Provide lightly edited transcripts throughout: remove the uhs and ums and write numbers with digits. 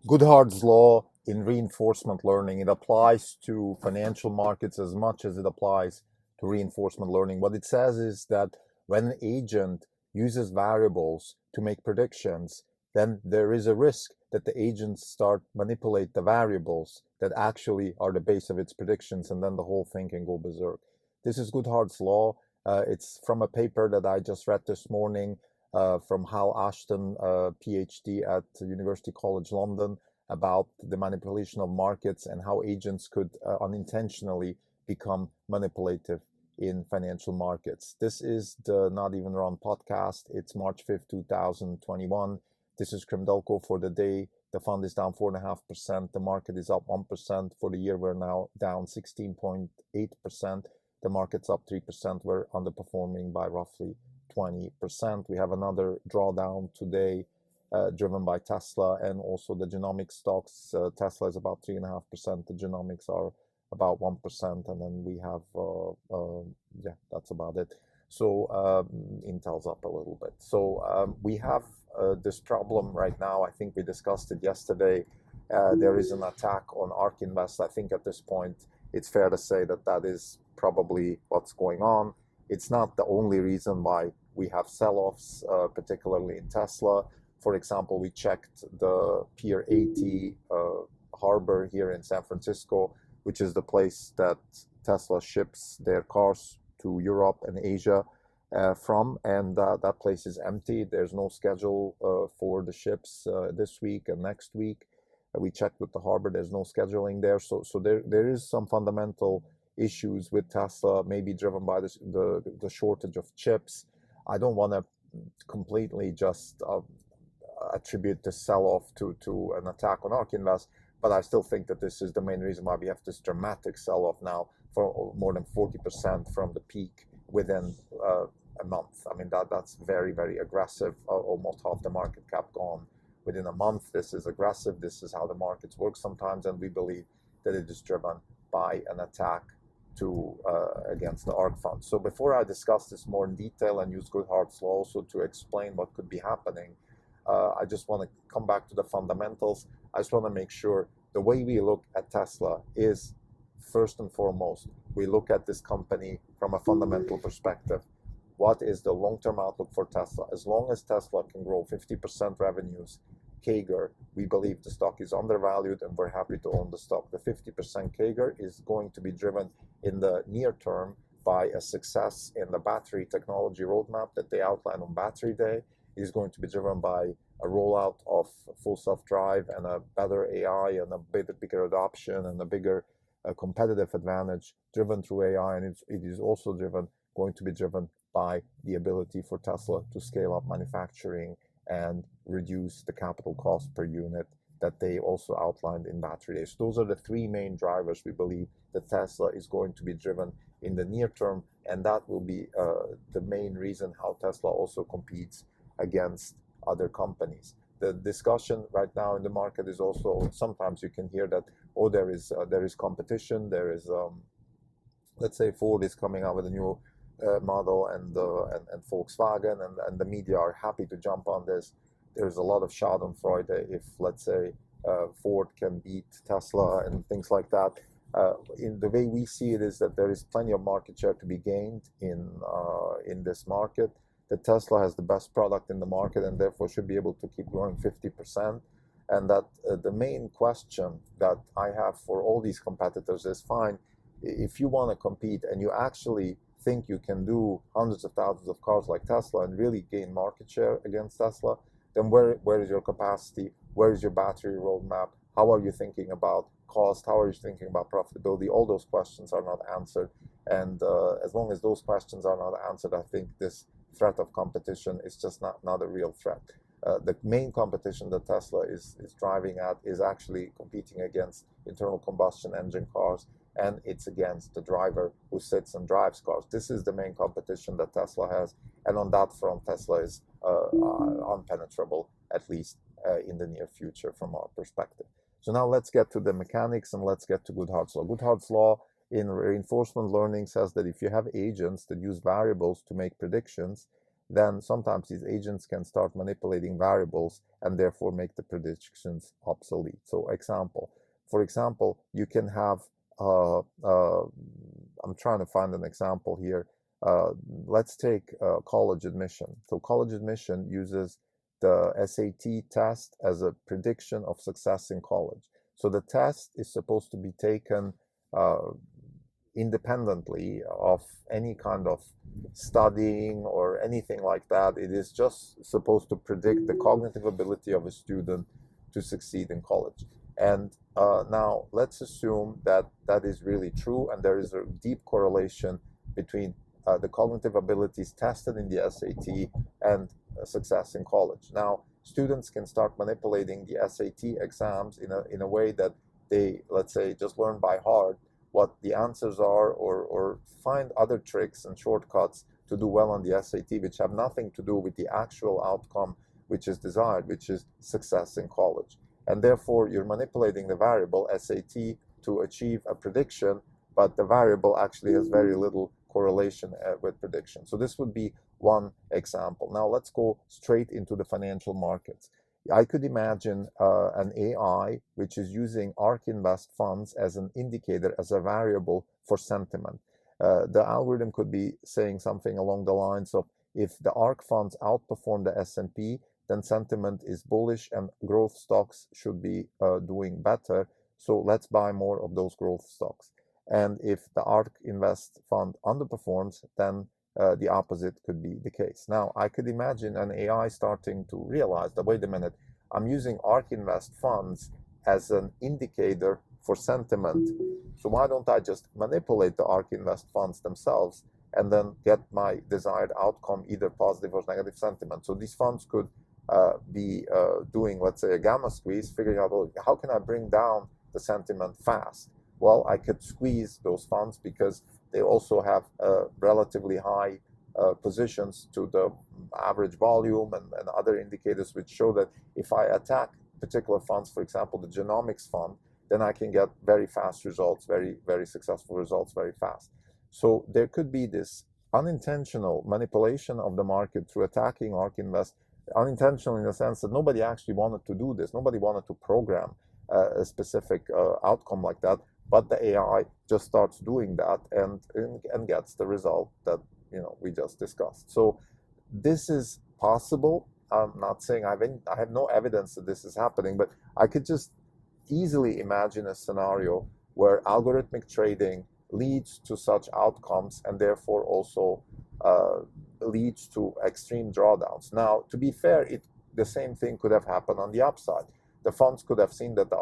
Goodhart's law in reinforcement learning, it applies to financial markets as much as it applies to reinforcement learning. What it says is that when an agent uses variables to make predictions, then there is a risk that the agents start manipulate the variables that actually are the base of its predictions, and then the whole thing can go berserk. This is Goodhart's law. It's from a paper that I just read this morning from Hal Ashton, PhD at University College London, about the manipulation of markets and how agents could unintentionally become manipulative in financial markets. This is the Not Even Run podcast. It's March 5th, 2021. This is Kremdelko for the day. The fund is down 4.5%. The market is up 1%. For the year, we're now down 16.8%. The market's up 3%. We're underperforming by roughly 20%. We have another drawdown today, driven by Tesla and also the genomics stocks. Tesla is about 3.5%. The genomics are about 1%, and then we have yeah, that's about it. So Intel's up a little bit. So we have this problem right now. I think we discussed it yesterday. There is an attack on ARK Invest. I think at this point it's fair to say that that is probably what's going on. It's not the only reason why we have sell-offs, particularly in Tesla. For example, we checked the Pier 80 harbor here in San Francisco, which is the place that Tesla ships their cars to Europe and Asia from, and that place is empty. There's no schedule for the ships this week and next week. We checked with the harbor. There's no scheduling there. So there is some fundamental issues with Tesla, maybe driven by the shortage of chips. I don't want to completely just attribute the sell-off to an attack on ARK Invest, but I still think that this is the main reason why we have this dramatic sell-off now for more than 40% from the peak within a month. I mean, that's very, very aggressive. Almost half the market cap gone within a month. This is aggressive. This is how the markets work sometimes, and we believe that it is driven by an attack against the ARK fund. So before I discuss this more in detail and use Goodhart's law also to explain what could be happening, I just want to come back to the fundamentals. I just want to make sure the way we look at Tesla is, first and foremost, we look at this company from a fundamental perspective. What is the long-term outlook for Tesla? As long as Tesla can grow 50% revenues CAGR, we believe the stock is undervalued, and we're happy to own the stock. The 50% CAGR is going to be driven in the near term by a success in the battery technology roadmap that they outlined on Battery Day. It is going to be driven by a rollout of full self-drive and a better AI and a bigger adoption and a bigger competitive advantage driven through AI. And it is also going to be driven by the ability for Tesla to scale up manufacturing and reduce the capital cost per unit that they also outlined in Battery Day. So those are the three main drivers we believe that Tesla is going to be driven in the near term, and that will be the main reason how Tesla also competes against other companies. The discussion right now in the market is also, sometimes you can hear that, oh, there is competition. There is, let's say, Ford is coming out with a new model, and Volkswagen, and the media are happy to jump on this. There's a lot of Schadenfreude if, let's say, Ford can beat Tesla and things like that. In the way we see it is that there is plenty of market share to be gained in this market. That Tesla has the best product in the market and therefore should be able to keep growing 50%. And that the main question that I have for all these competitors is, fine, if you want to compete and you actually think you can do hundreds of thousands of cars like Tesla and really gain market share against Tesla, then where is your capacity? Where is your battery roadmap? How are you thinking about cost? How are you thinking about profitability? All those questions are not answered. And as long as those questions are not answered, I think this threat of competition is just not a real threat. The main competition that Tesla is driving at is actually competing against internal combustion engine cars, and it's against the driver who sits and drives cars. This is the main competition that Tesla has, and on that front, Tesla is unpenetrable, at least in the near future from our perspective. So now let's get to the mechanics, and let's get to Goodhart's law. Goodhart's law in reinforcement learning says that if you have agents that use variables to make predictions, then sometimes these agents can start manipulating variables and therefore make the predictions obsolete. So for example, you can have, I'm trying to find an example here. Let's take college admission. So college admission uses the SAT test as a prediction of success in college. So the test is supposed to be taken independently of any kind of studying or anything like that. It is just supposed to predict the cognitive ability of a student to succeed in college. And now let's assume that that is really true and there is a deep correlation between the cognitive abilities tested in the SAT and success in college. Now, students can start manipulating the SAT exams in a way that they, let's say, just learn by heart what the answers are, or find other tricks and shortcuts to do well on the SAT, which have nothing to do with the actual outcome which is desired, which is success in college. And therefore, you're manipulating the variable SAT to achieve a prediction, but the variable actually has very little correlation with prediction. So this would be one example. Now let's go straight into the financial markets. I could imagine an AI which is using ARK Invest funds as an indicator, as a variable for sentiment. The algorithm could be saying something along the lines of, if the ARK funds outperform the S&P, then sentiment is bullish and growth stocks should be doing better. So let's buy more of those growth stocks. And if the ARK Invest fund underperforms, then the opposite could be the case. Now, I could imagine an AI starting to realize that, wait a minute, I'm using ARK Invest funds as an indicator for sentiment. So why don't I just manipulate the ARK Invest funds themselves and then get my desired outcome, either positive or negative sentiment? So these funds could be doing, let's say, a gamma squeeze, figuring out, well, how can I bring down the sentiment fast? Well, I could squeeze those funds because they also have relatively high positions to the average volume and other indicators which show that if I attack particular funds, for example, the genomics fund, then I can get very fast results, very, very successful results very fast. So there could be this unintentional manipulation of the market through attacking ARK Invest, unintentional in the sense that nobody actually wanted to do this. Nobody wanted to program a specific outcome like that, but the AI just starts doing that and gets the result that we just discussed. So this is possible. I'm not saying I have no evidence that this is happening, but I could just easily imagine a scenario where algorithmic trading leads to such outcomes and therefore also leads to extreme drawdowns. Now, to be fair, the same thing could have happened on the upside. The funds could have seen that the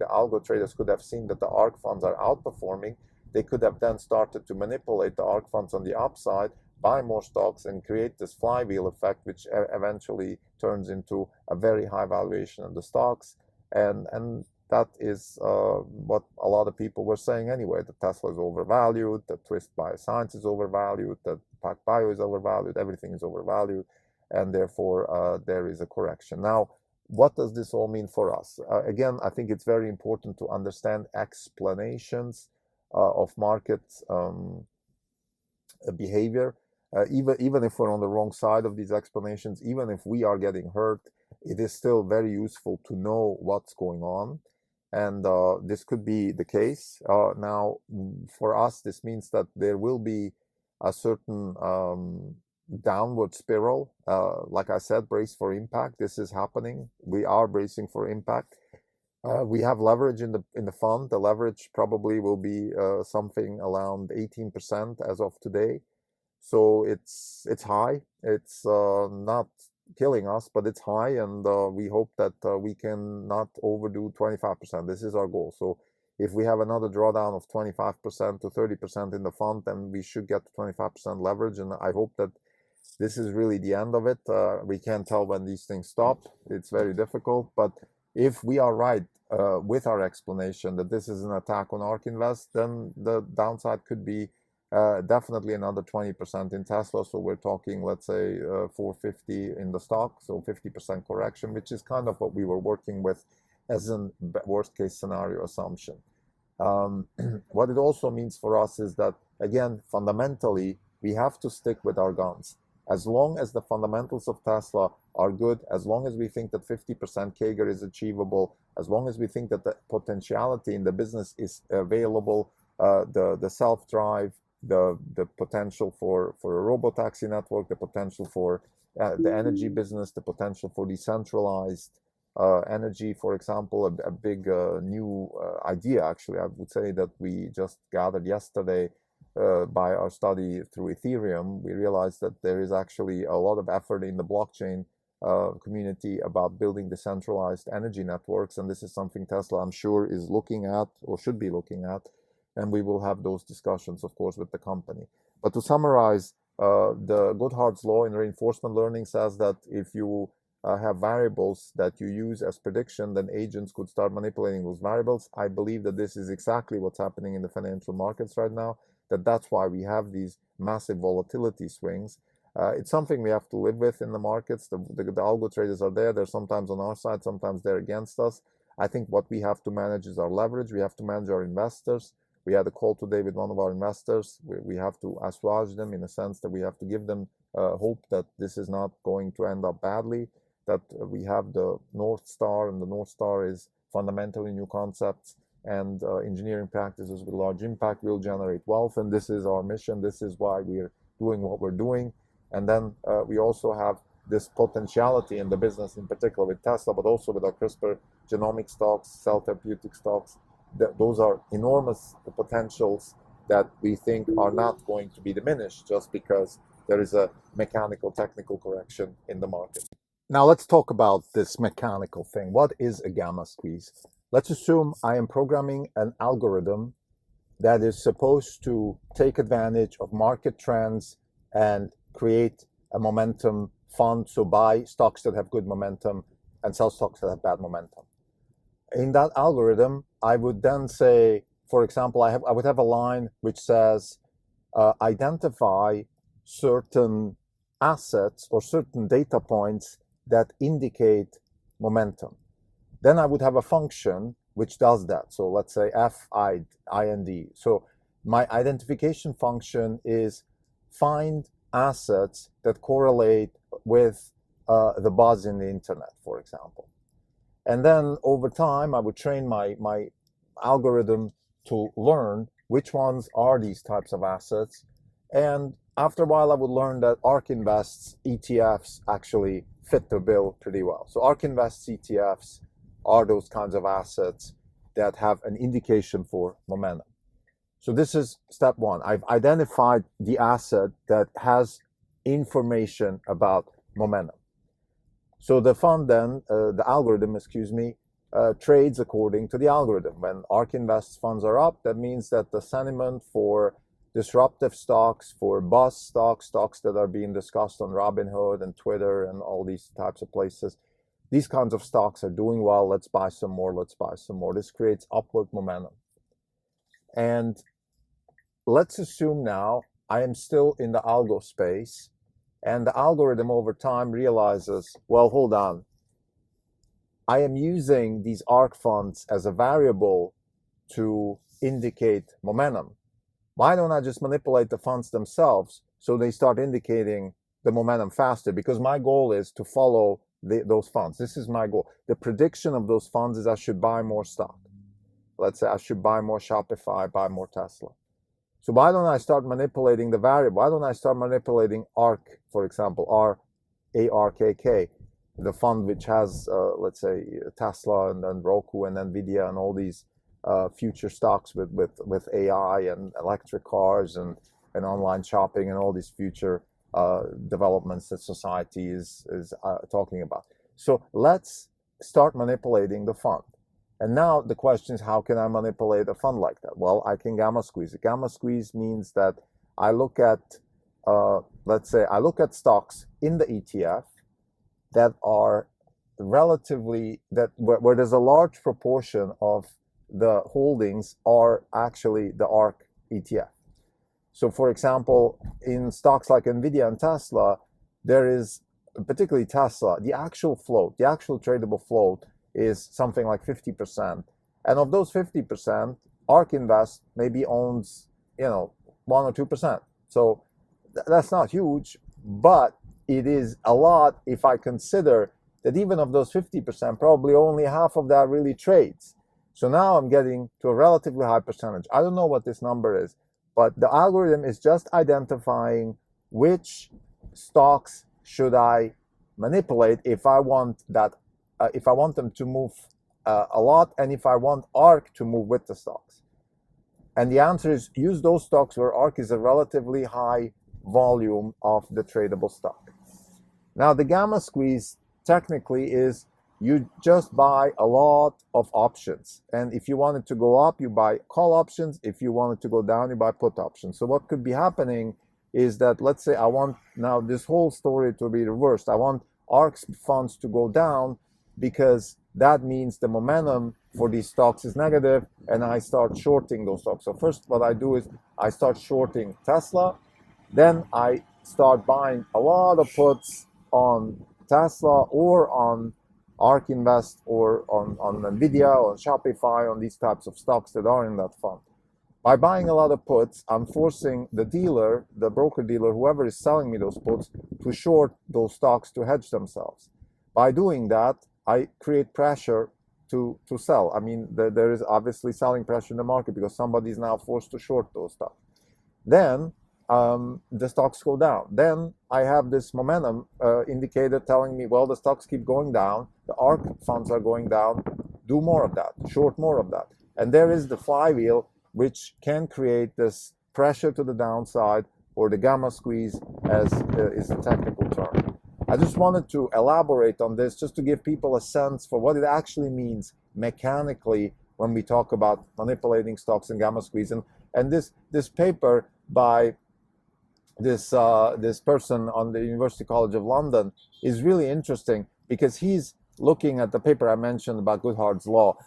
algo traders could have seen that the ARK funds are outperforming. They could have then started to manipulate the ARK funds on the upside, buy more stocks, and create this flywheel effect, which eventually turns into a very high valuation of the stocks. And that is what a lot of people were saying anyway, that Tesla is overvalued, that Twist Bioscience is overvalued, that PacBio is overvalued, everything is overvalued, and therefore there is a correction. Now, what does this all mean for us? Again, I think it's very important to understand explanations of market behavior. Even if we're on the wrong side of these explanations, even if we are getting hurt, it is still very useful to know what's going on. And this could be the case. Now, for us, this means that there will be a certain downward spiral. Like I said, brace for impact. This is happening. We are bracing for impact. We have leverage in the fund. The leverage probably will be something around 18% as of today. So it's high. It's not killing us, but it's high, and we hope that we can not overdo 25%. This is our goal. So if we have another drawdown of 25% to 30% in the fund, then we should get to 25% leverage, and I hope that this is really the end of it. We can't tell when these things stop. It's very difficult, but if we are right with our explanation that this is an attack on ARK Invest, then the downside could be definitely another 20% in Tesla. So we're talking, let's say, 450 in the stock, so 50% correction, which is kind of what we were working with as a worst case scenario assumption. What it also means for us is that, again, fundamentally, we have to stick with our guns. As long as the fundamentals of Tesla are good, as long as we think that 50% CAGR is achievable, as long as we think that the potentiality in the business is available, the self-drive, the potential for a robotaxi network, the potential for the energy business, the potential for decentralized energy, for example, a big new idea, actually, I would say, that we just gathered yesterday by our study through Ethereum. We realized that there is actually a lot of effort in the blockchain community about building decentralized energy networks, and this is something Tesla, I'm sure, is looking at or should be looking at, and we will have those discussions, of course, with the company. But to summarize, the Goodhart's law in reinforcement learning says that if you have variables that you use as prediction, then agents could start manipulating those variables. I believe that this is exactly what's happening in the financial markets right now, that's why we have these massive volatility swings. It's something we have to live with in the markets. The algo traders are there. They're sometimes on our side, sometimes they're against us. I think what we have to manage is our leverage. We have to manage our investors. We had a call today with one of our investors. We have to assuage them in a sense that we have to give them hope that this is not going to end up badly, that we have the North Star, and the North Star is fundamentally new concepts and engineering practices with large impact will generate wealth, and this is our mission. This is why we're doing what we're doing. And then we also have this potentiality in the business, in particular with Tesla, but also with our CRISPR genomic stocks, cell therapeutic stocks. Those are enormous potentials that we think are not going to be diminished just because there is a mechanical technical correction in the market. Now let's talk about this mechanical thing. What is a gamma squeeze? Let's assume I am programming an algorithm that is supposed to take advantage of market trends and create a momentum fund, so buy stocks that have good momentum and sell stocks that have bad momentum. In that algorithm, I would then say, for example, I would have a line which says, identify certain assets or certain data points that indicate momentum. Then I would have a function which does that. So let's say find. So my identification function is find assets that correlate with the buzz in the internet, for example. And then over time, I would train my algorithm to learn which ones are these types of assets. And after a while, I would learn that ARK Invest's ETFs actually fit the bill pretty well. So ARK Invest's ETFs are those kinds of assets that have an indication for momentum. So this is step one. I've identified the asset that has information about momentum. So the fund then, the algorithm, trades according to the algorithm. When ARK Invest funds are up, that means that the sentiment for disruptive stocks, for buzz stocks, stocks that are being discussed on Robinhood and Twitter and all these types of places, these kinds of stocks are doing well. Let's buy some more. Let's buy some more. This creates upward momentum. And let's assume now I am still in the algo space, and the algorithm over time realizes, well, hold on. I am using these ARK funds as a variable to indicate momentum. Why don't I just manipulate the funds themselves so they start indicating the momentum faster? Because my goal is to follow those funds. This is my goal. The prediction of those funds is I should buy more stock. Let's say I should buy more Shopify, buy more Tesla. So why don't I start manipulating the variable? Why don't I start manipulating ARK, for example, ARKK, the fund which has, let's say, Tesla and Roku and Nvidia and all these future stocks with AI and electric cars and online shopping and all these future developments that society is talking about. So let's start manipulating the fund. And now the question is, how can I manipulate a fund like that? Well, I can gamma squeeze. A gamma squeeze means that I look at, let's say, I look at stocks in the ETF that are relatively, where there's a large proportion of the holdings are actually the ARK ETF. So for example, in stocks like Nvidia and Tesla, there is, particularly Tesla, the actual float, the actual tradable float is something like 50%. And of those 50%, ARK Invest maybe owns, 1 or 2%. So that's not huge, but it is a lot if I consider that even of those 50%, probably only half of that really trades. So now I'm getting to a relatively high percentage. I don't know what this number is, but the algorithm is just identifying which stocks should I manipulate if I want that, if I want them to move a lot, and if I want ARK to move with the stocks. And the answer is use those stocks where ARK is a relatively high volume of the tradable stock. Now the gamma squeeze technically is you just buy a lot of options, and if you want it to go up, you buy call options. If you want it to go down, you buy put options. So what could be happening is that, let's say I want now this whole story to be reversed. I want ARK's funds to go down because that means the momentum for these stocks is negative, and I start shorting those stocks. So first what I do is I start shorting Tesla, then I start buying a lot of puts on Tesla or on ARK Invest or on Nvidia or on Shopify, on these types of stocks that are in that fund. By buying a lot of puts, I'm forcing the dealer, the broker dealer, whoever is selling me those puts, to short those stocks to hedge themselves. By doing that, I create pressure to sell. I mean, there is obviously selling pressure in the market because somebody is now forced to short those stocks. Then the stocks go down. Then I have this momentum indicator telling me, well, the stocks keep going down, the ARK funds are going down, do more of that, short more of that. And there is the flywheel, which can create this pressure to the downside, or the gamma squeeze, as is the technical term. I just wanted to elaborate on this just to give people a sense for what it actually means mechanically when we talk about manipulating stocks and gamma squeeze. And this paper by this person on the University College of London is really interesting because he's looking at the paper I mentioned about Goodhart's law.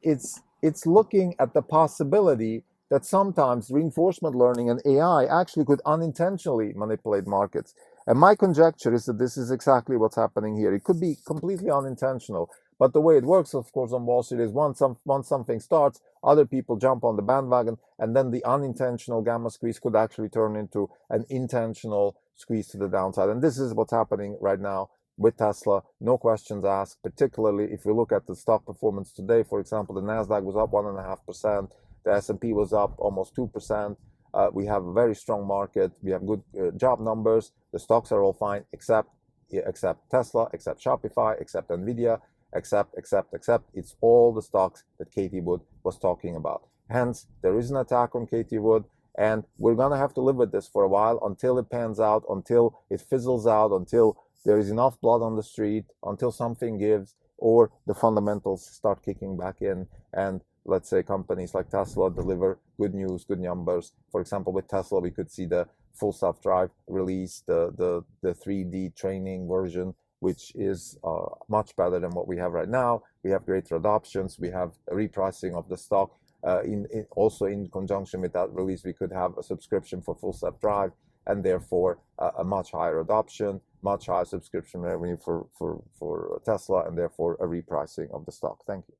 It's looking at the possibility that sometimes reinforcement learning and AI actually could unintentionally manipulate markets. And my conjecture is that this is exactly what's happening here. It could be completely unintentional, but the way it works, of course, on Wall Street is once something starts, other people jump on the bandwagon, and then the unintentional gamma squeeze could actually turn into an intentional squeeze to the downside. And this is what's happening right now with Tesla, no questions asked, particularly if we look at the stock performance today. For example, the NASDAQ was up 1.5%, the S&P was up almost 2%. We have a very strong market, we have good job numbers, the stocks are all fine, except Tesla, except Shopify, except Nvidia, except. It's all the stocks that Katie Wood was talking about. Hence, there is an attack on Katie Wood, and we're going to have to live with this for a while until it pans out, until it fizzles out, until there is enough blood on the street, until something gives, or the fundamentals start kicking back in, and let's say companies like Tesla deliver good news, good numbers. For example, with Tesla, we could see the full self-drive release, the 3D training version, which is much better than what we have right now. We have greater adoptions. We have a repricing of the stock. Also in conjunction with that release, we could have a subscription for full self-drive, and therefore a much higher adoption, much higher subscription revenue for Tesla, and therefore a repricing of the stock. Thank you.